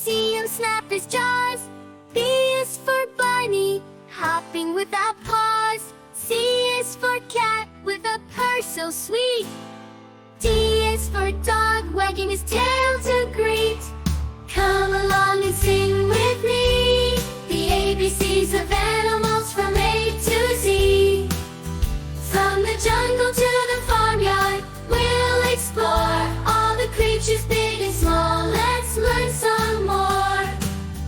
see him snap his jaws. B is for bunny, hopping without pause. C is for cat, with a purr so sweet. D is for dog, wagging his tail to greet. Come along and sing with me the ABCs of animals from A to Z. From the jungle to the farmyard, we'll explore all the creatures big and small. Let's learn some more.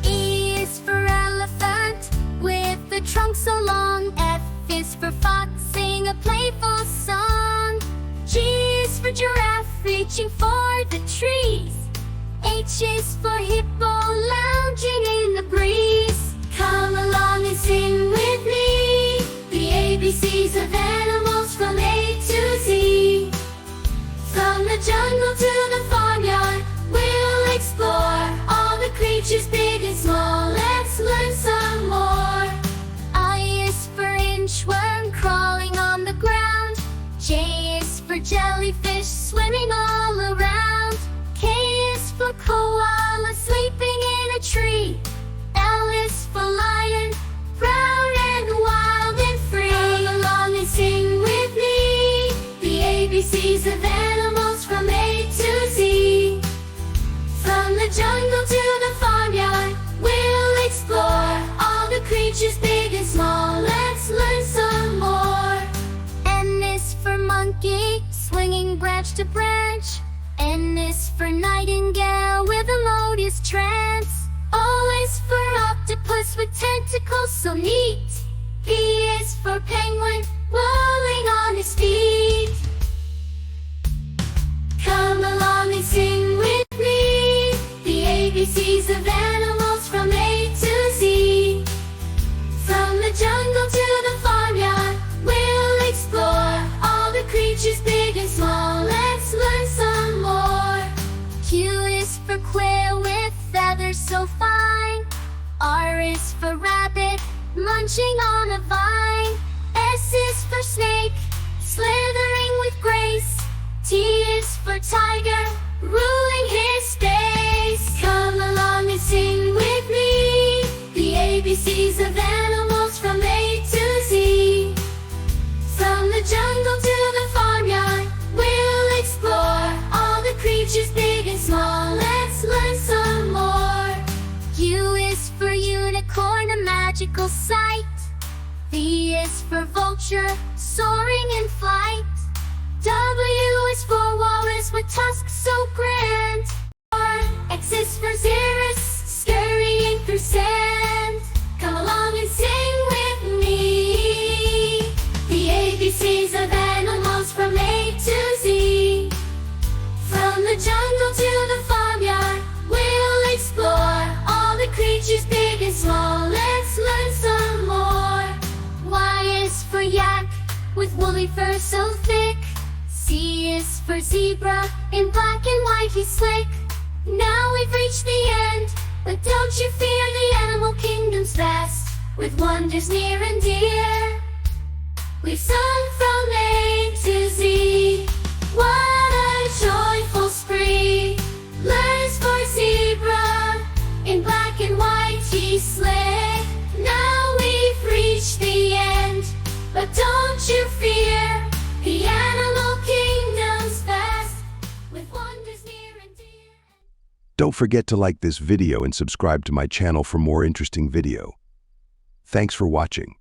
E is for elephant, with the trunk so long. F is for fox, sing a playful song. G is for giraffe, reaching for the trees. H is for hippo, lounging in the breeze. Come along and sing with me the ABCs of animals from A to Z. From the jungle to the farmyard, we'll explore all the creatures big and small. Let's learn some more. I is for inchworm, crawling on the ground. J is for jellyfish, swimming all around. K is for koala, sleeping in a tree. L is for lion, brown and wild and free. Come along and sing with me the ABCs of animals from A to Z. From the jungle to the farmyard, we'll explore all the creatures big and small. Let's learn some more. N is for monkey, swinging branch to branch. N is for nightingale, with a melodious trance. O is for octopus, with tentacles so neat. P is for penguin, rolling on his feet. Come along and sing with me the ABCs of animals from A to Z. From the jungle to the farmyard, we'll explore all the creatures big and small. Let's learn some more. Q is for quail, with feathers so fine. R is for rabbit, munching on a vine. S is for snake, slithering with grace. T is for tiger, ruling his space. Come along and sing with me the ABCs of animals from A to Z. From the jungle to the farmyard, we'll explore all the creatures big and small. Let's learn some more. U is for unicorn, a magical sight. V is for vulture, soaring in flight. W is for walrus, with tusks so grand. X is for xerus, scurrying through sand. Come along and sing with me the ABCs of animals from A to Z. From the jungle to the farmyard, we'll explore all the creatures big and small. Let's learn some more. Y is for yak, with woolly fur so thick. C is for zebra, in black and white he's slick. Now we've reached the end, but don't you fear, the animal kingdom's vast, with wonders near and dear. We've sung from A to Z. What a joyful spree! Learns for zebra, in black and white he's slick. Now we've reached the end, but don't you fear, the animal kingdom's vast, with wonders near and dear. Don't forget to like this video and subscribe to my channel for more interesting video. Thanks for watching.